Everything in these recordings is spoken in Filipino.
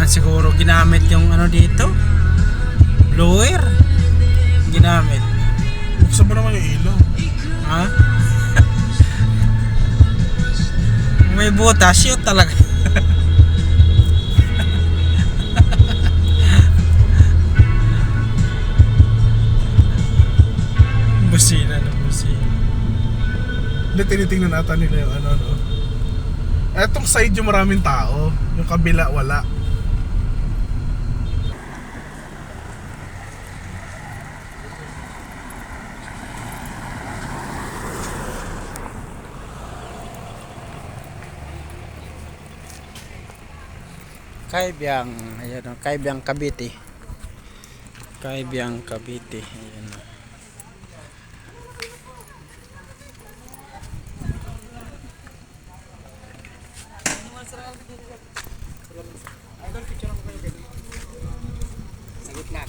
naman siguro ginamit yung ano dito, blower ginamit. Buksan mo naman yung ilaw. Ha? May butas yun talaga. Busina ng busina. Hindi, tinitingnan ata nila yung ano, no? Etong side yung maraming tao. Yung kabila, wala. Kaibiyang, ayan o, Kaibiyang Cavite. Kaibiyang Cavite, ayan o. Sa gitna.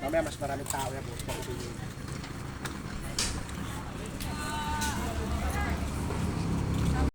Mamaya mas maraming tao yan, boss.